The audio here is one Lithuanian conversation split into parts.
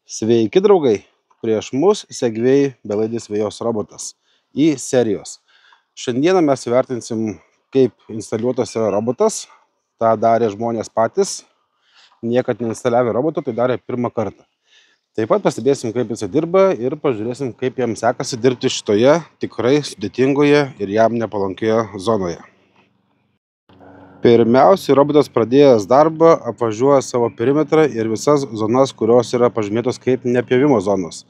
Sveiki draugai, prieš mus Segway belaidis vejos robotas į serijos. Šiandieną mes vertinsim, kaip instaliuotas yra robotas. Ta darė žmonės patys, niekad neinstaliavę roboto, tai darė pirmą kartą. Taip pat pastebėsim, kaip jis dirba ir pažiūrėsim, kaip jam sekasi dirbti šitoje tikrai sudėtingoje ir jam nepalankioje zonoje. Pirmiausiai robotas pradėjęs darbą apvažiuoja savo perimetrą ir visas zonas, kurios yra pažymėtos kaip nepjovimo zonos.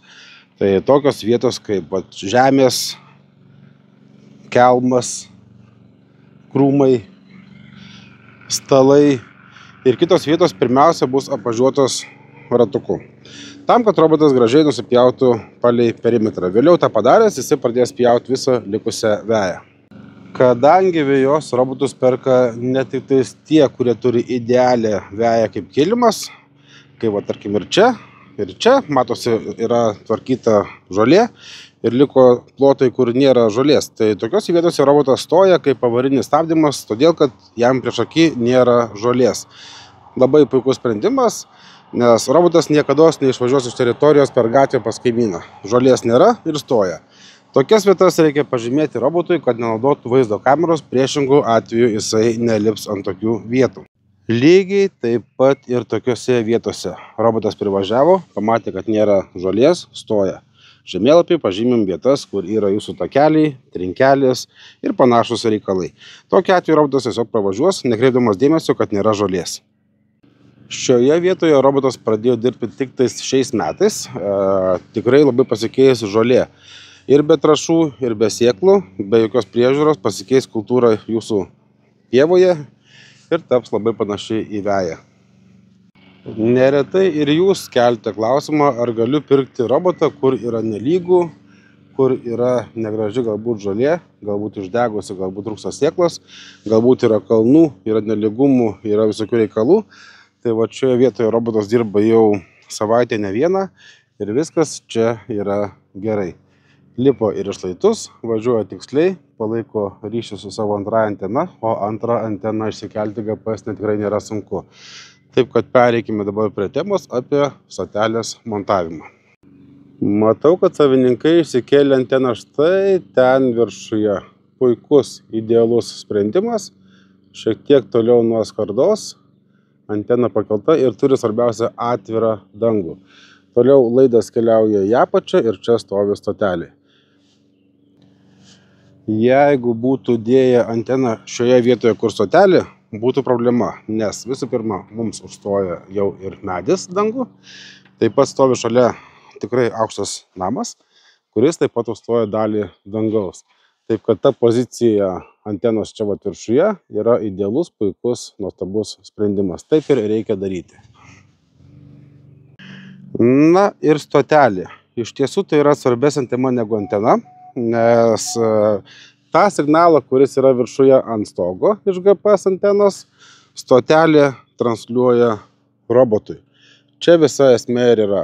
Tai tokios vietos kaip žemės, kelmas, krūmai, stalai ir kitos vietos pirmiausia bus apvažiuotos ratuku. Tam, kad robotas gražiai nusipjautų palei perimetrą. Vėliau tą padaręs, jisai pradės pjauti visą likusią veją. Kadangi vejos robotus perka ne tik tie, kurie turi idealią veją kaip kilimas, kaip tarkim ir čia, matosi, yra tvarkyta žolė ir liko plotai, kur nėra žolės. Tai tokiose vietose robotas stoja kaip avarinis stabdymas, todėl kad jam prieš akį nėra žolės. Labai puikus sprendimas, nes robotas niekados neišvažiuos iš teritorijos per gatvę pas kaimyną. Žolės nėra ir stoja. Tokias vietas reikia pažymėti robotui, kad nenaudotų vaizdo kameros, priešingų atveju jisai nelips ant tokių vietų. Lygiai taip pat ir tokiose vietose. Robotas privažiavo, pamatė, kad nėra žolės, stoja. Žemėlapį pažymim vietas, kur yra jūsų takeliai, trinkelės ir panašus reikalai. Tokiu atveju robotas tiesiog pravažiuos, nekreipdamas dėmesio, kad nėra žolės. Šioje vietoje robotas pradėjo dirbti tik šiais metais. Tikrai labai pasikeis žolė. Ir be trąšų, ir be sėklų, be jokios priežiūros pasikeis kultūra jūsų pievoje ir taps labai panaši į veją. Neretai ir jūs kelite klausimą, ar galiu pirkti robotą, kur yra nelygų, kur yra negraži galbūt žolė, galbūt išdegusi, galbūt trūksta sėklos, galbūt yra kalnų, yra nelygumų, yra visokių reikalų. Tai va šioje vietoje robotas dirba jau savaitę ne vieną ir viskas čia yra gerai. Lipo ir iš šlaitus, važiuoja tiksliai, palaiko ryšį su savo antrąja antena, o antrą anteną išsikelti GPS tikrai nėra sunku. Taip kad pereikime dabar prie temos apie stotelės montavimą. Matau, kad savininkai išsikėlė anteną štai ten viršuje. Puikus, idealus sprendimas, šiek tiek toliau nuo skardos, antena pakelta ir turi svarbiausia atvirą dangų. Toliau laidas keliauja į apačią ir čia stovi stotelė. Jeigu būtų dėję anteną šioje vietoje, kur stotelė, būtų problema, nes visų pirma, mums užstoja jau ir medis dangų, taip pat stovi šalia tikrai aukštas namas, kuris taip pat užstoja dalį dangaus. Taip kad ta pozicija antenos čia viršuje yra idealus, puikus, nuostabus sprendimas. Taip ir reikia daryti. Na ir stotelė. Iš tiesų tai yra svarbesnė tema negu antena, nes tą signalą, kuris yra viršuje ant stogo iš GPS antenos, stotelė transliuoja robotui. Čia visa esmė ir yra.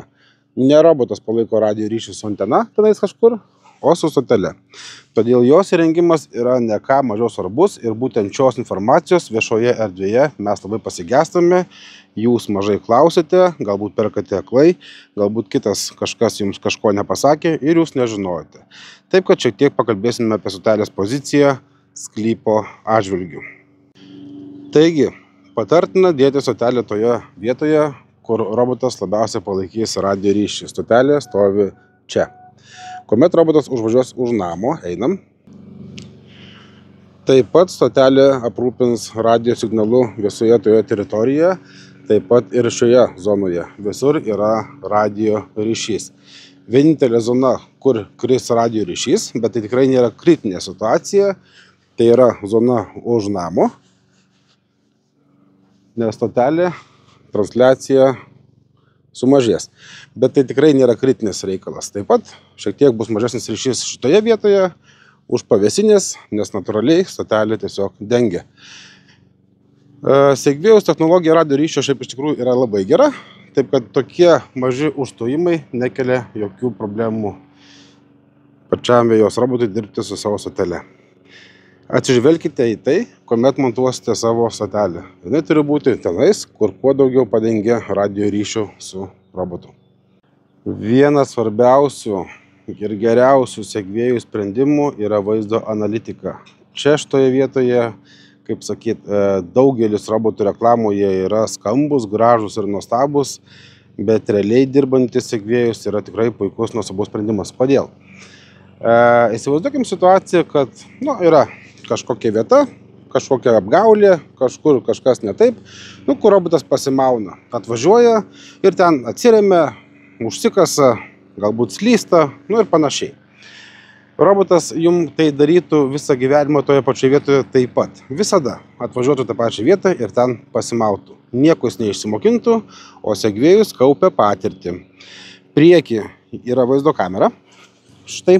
Ne robotas palaiko radijo ryšį su antena, tenais kažkur, o su stotele. Todėl jos įrengimas yra ne ką mažiau svarbus ir būtent šios informacijos viešoje erdvėje mes labai pasigestame. Jūs mažai klausite, galbūt perkate aklai, galbūt kitas kažkas jums kažko nepasakė ir jūs nežinojote. Taip kad šiek tiek pakalbėsime apie stotelės poziciją sklypo atžvilgių. Taigi, patartina dėti stotelę toje vietoje, kur robotas labiausiai palaikys radijo ryšį. Stotelė stovi čia. Kuomet robotas užvažiuos už namo, einam. Taip pat stotelė aprūpins radijo signalu visoje toje teritorijoje, taip pat ir šioje zonoje. Visur yra radijo ryšys. Vienintelė zona, kur kris radijo ryšys, bet tai tikrai nėra kritinė situacija, tai yra zona už namo, nes stotelė transliacija sumažės. Bet tai tikrai nėra kritinis reikalas. Taip pat šiek tiek bus mažesnis ryšys šitoje vietoje už pavėsinės, nes natūraliai stotelė tiesiog dengia. Segway'aus technologija radijo ryšio šiaip iš tikrųjų yra labai gera, taip kad tokie maži užstojimai nekelia jokių problemų pačiam vejos robotui dirbti su savo stotele. Atsižvelkite į tai, kuomet montuosite savo stotelę. Jinai turi būti tenais, kur kuo daugiau padengia radijo ryšių su robotu. Vienas svarbiausių ir geriausių segvėjų sprendimų yra vaizdo analitika. Čia šitoje vietoje, kaip sakyt, daugelis robotų reklamoje yra skambus, gražus ir nuostabus, bet realiai dirbantis segvėjus yra tikrai puikus nuostabus sprendimas. Kodėl? Įsivaizduokim situaciją, kad yra kažkokia vieta, kažkokia apgaulė, kažkur kažkas ne taip, kur robotas pasimauna, atvažiuoja ir ten atsiremia, užsikasa, galbūt slysta, ir panašiai. Robotas jums tai darytų visą gyvenimą toje pačioje vietoje taip pat. Visada atvažiuotų tą pačią vietą ir ten pasimautų. Nieko jis neišsimokintų, o segvėjus kaupia patirtį. Prieky yra vaizdo kamera. Štai.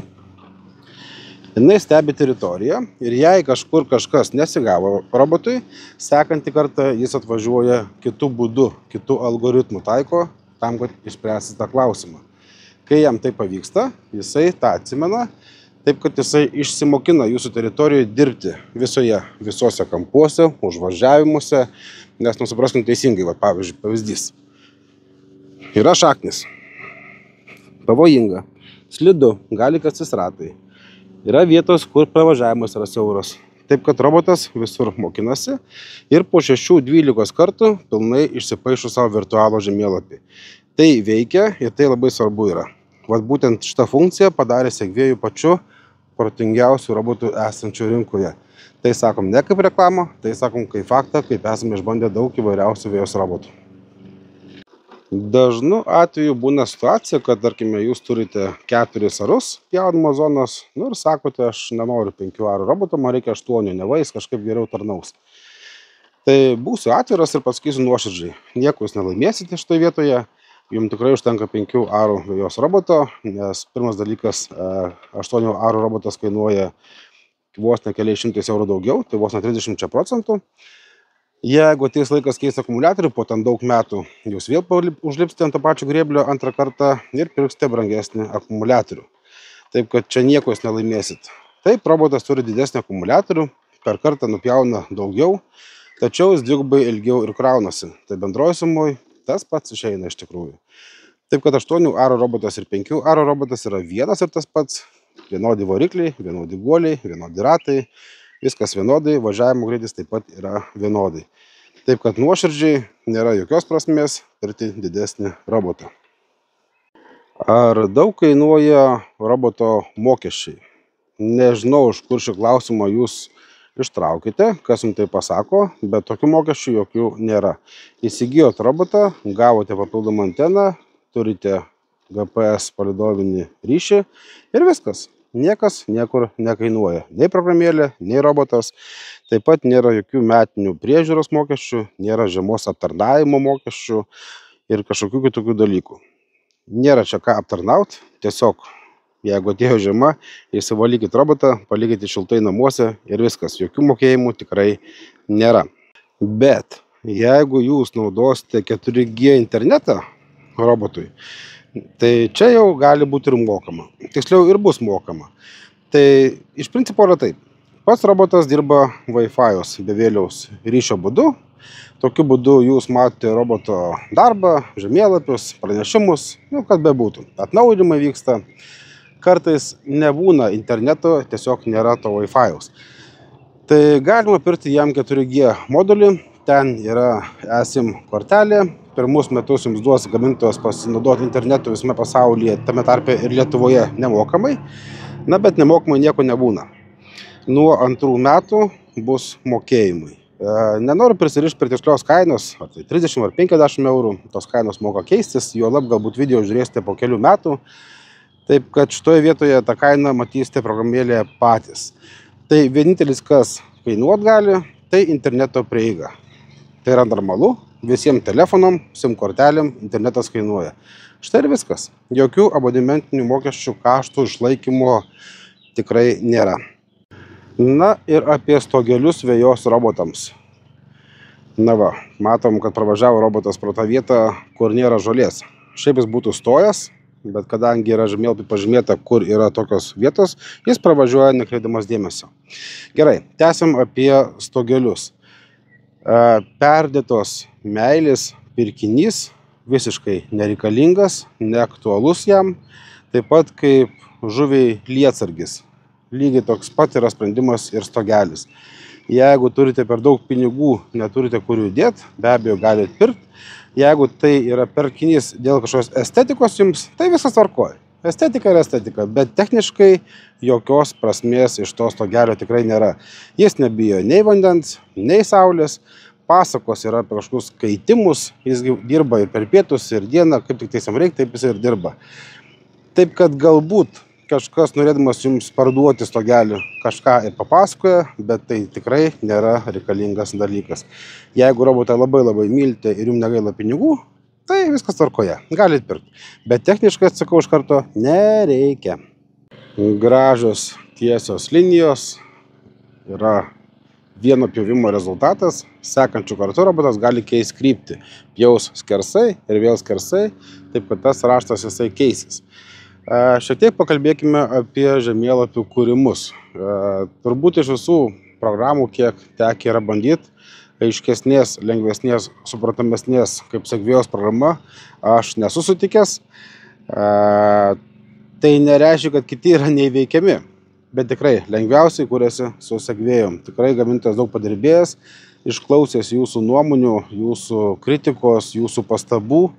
Jinai stebi teritoriją ir jei kažkur kažkas nesigavo robotui, sekantį kartą jis atvažiuoja kitų būdų, kitų algoritmų taiko tam, kad išspręsti tą klausimą. Kai jam tai pavyksta, jisai tą atsimena, taip kad jisai išsimokina jūsų teritorijoje dirbti visose kampuose, užvažiavimuose, nes supraskim teisingai, pavyzdžiui, pavyzdys. Yra šaknis, pavojinga, slidu, gali kastis ratai. Yra vietos, kur pravažiavimas yra siauras. Taip kad robotas visur mokinasi ir po 6-12 kartų pilnai išsipaišo savo virtualų žemėlapį. Tai veikia ir tai labai svarbu yra. Būtent šitą funkciją padarė segvėjų pačiu protingiausių robotų esančių rinkoje. Tai sakom ne kaip reklamą, tai sakom kaip faktą, kaip esame išbandę daug įvairiausių vėjos robotų. Dažnu atveju būna situacija, kad, tarkime, jūs turite 4 arus pjaunimo zonos, ir sakote, aš nenoriu 5 arų roboto, man reikia 8, neva jis kažkaip geriau tarnaus. Tai būsiu atviras ir pasakysiu nuoširdžiai, nieko jūs nelaimėsite šitoje vietoje, jums tikrai užtenka 5 arų vėjos roboto, nes pirmas dalykas, 8 arų robotas kainuoja vos ne keliais šimtais eurų daugiau, tai vos ne 30%. Jeigu ateis laikas keisti akumuliatorių, po ten daug metų jūs vėl užlipsite ant to pačio grėblio antrą kartą ir pirksite brangesnį akumuliatorių. Taip kad čia nieko jūs nelaimėsit. Taip, robotas turi didesnį akumuliatorių, per kartą nupjauna daugiau, tačiau jis dvigubai ilgiau ir kraunasi. Tai bendroji sumoj tas pats išeina iš tikrųjų. Taip kad 8 arų robotas ir 5 arų robotas yra vienas ir tas pats. Vienodi varikliai, vienodi guoliai, vienodi ratai. Viskas vienodai, važiavimo greitis taip pat yra vienodai. Taip kad nuoširdžiai nėra jokios prasmės pirkti didesnį robotą. Ar daug kainuoja roboto mokesčiai? Nežinau, iš kur šį klausimą jūs ištraukite, kas jums tai pasako, bet tokių mokesčių jokių nėra. Įsigijot robotą, gavote papildomą anteną, turite GPS palidovinį ryšį ir viskas. Niekas niekur nekainuoja. Nei programėlė, nei robotas. Taip pat nėra jokių metinių priežiūros mokesčių, nėra žiemos aptarnavimo mokesčių ir kažkokių kitokių dalykų. Nėra čia ką aptarnaut, tiesiog jeigu atėjo žiema, įsivalykit robotą, palikite šiltai namuose ir viskas. Jokių mokėjimų tikrai nėra. Bet jeigu jūs naudosite 4G internetą robotui, tai čia jau gali būti ir mokama. Tiksliau ir bus mokama. Tai iš principo yra taip. Pats robotas dirba Wi-Fi'os bevėliaus ryšio būdu. Tokiu būdu jūs matote roboto darbą, žemėlapius, pranešimus, kad bebūtų. Atnaujinimai vyksta. Kartais nebūna interneto, tiesiog nėra to Wi-Fi'os. Tai galima pirkti jam 4G modulį. Ten yra eSIM kortelė. Pirmus metus jums duos gamintojas pasinaudoti internetu visame pasaulyje, tame tarpe ir Lietuvoje nemokamai. Bet nemokamai nieko nebūna. Nuo 2 metų bus mokėjimai. Nenoriu prisirišti prie tikslios kainos, ar tai 30 ar 50 eurų, tos kainos moka keistis, juolab galbūt video žiūrėsite po kelių metų. Taip kad šitoje vietoje tą kainą matysite programėlėje patys. Tai vienintelis, kas kainuot gali, tai interneto prieiga. Tai yra normalu, visiems telefonom, SIM kortelėm internetas kainuoja. Štai ir viskas. Jokių abonementinių mokesčių kaštų išlaikymo tikrai nėra. Na ir apie stogelius vejos robotams. Matom, kad pravažiavo robotas pro tą vietą, kur nėra žolės. Šiaip jis būtų stojęs, bet kadangi yra žemėlapy pažymėta, kur yra tokios vietos, jis pravažiuoja nekreidamas dėmesio. Gerai, tęsim apie stogelius. Perdėtos meilės pirkinys visiškai nereikalingas, neaktualus jam, taip pat kaip žuviai lietsargis. Lygiai toks pat yra sprendimas ir stogelis. Jeigu turite per daug pinigų, neturite kur jų dėti, be abejo galite pirkti. Jeigu tai yra perkinys dėl kažkokios estetikos jums, tai viskas tvarkoja. Estetika yra estetika, bet techniškai jokios prasmės iš to stogelio tikrai nėra. Jis nebijo nei vandens, nei saulės, pasakos yra apie kažkokius kaitimus, jis dirba ir per pietus, ir dieną, kaip tik jam reikia, taip jis ir dirba. Taip kad galbūt kažkas norėdamas jums parduoti stogelį kažką ir papasakoja, bet tai tikrai nėra reikalingas dalykas. Jeigu robotą labai mylite ir jums negaila pinigų, tai viskas tvarkoje, galite pirkti. Bet techniškai, atsakau iš karto, nereikia. Gražios tiesios linijos yra vieno pjovimo rezultatas. Sekančių kartų robotas gali keisti kryptį. Pjaus skersai ir vėl skersai, taip kad tas raštas jisai keisis. Šiek tiek pakalbėkime apie žemėlapių kūrimus. Turbūt iš visų programų, kiek tekę yra bandyti, aiškesnės, lengvesnės, supratamesnės kaip Segvėjos programa, aš nesu sutikęs. Tai nereiškia, kad kiti yra neįveikiami, bet tikrai lengviausiai kūrėsi su Segvėjom. Tikrai gamintojas daug padirbėjęs, išklausęs jūsų nuomonių, jūsų kritikos, jūsų pastabų.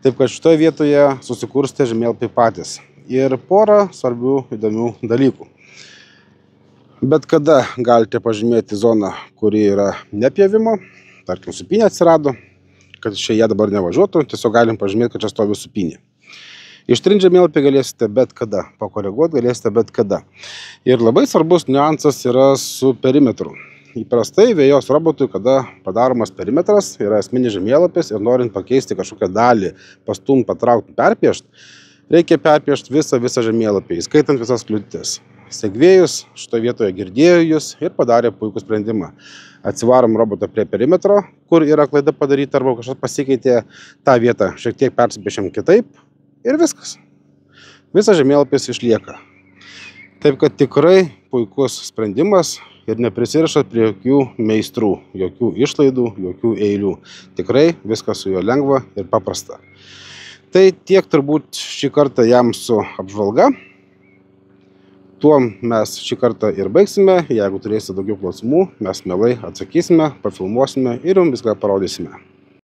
Taip kad šitoje vietoje susikursite žemėlapiai patys. Ir porą svarbių įdomių dalykų. Bet kada galite pažymėti zoną, kuri yra nepjovimo, tarkim supynė atsirado, kad čia jie dabar nevažiuotų, tiesiog galim pažymėti, kad čia stovi supynė. Ištrinti žemėlapį galėsite bet kada, pakoreguoti galėsite bet kada. Ir labai svarbus niuansas yra su perimetru. Įprastai vėjos robotui, kada padaromas perimetras, yra esminis žemėlapis ir norint pakeisti kažkokią dalį, pastumti, patraukti, perpiešti, reikia perpiešti visą žemėlapį, įskaitant visas kliūtis. Segvėjus šitoje vietoje girdėjo jūs ir padarė puikų sprendimą. Atsivarom robotą prie perimetro, kur yra klaida padaryta arba kažkas pasikeitė, tą vietą šiek tiek persipiešiam kitaip ir viskas. Visas žemėlapis išlieka. Taip kad tikrai puikus sprendimas ir neprisirišat prie jokių meistrų, jokių išlaidų, jokių eilių. Tikrai viskas su juo lengva ir paprasta. Tai tiek turbūt šį kartą jam su apžvalga. Tuo mes šį kartą ir baigsime. Jeigu turėsite daugiau klausimų, mes mielai atsakysime, pafilmuosime ir jums viską parodysime.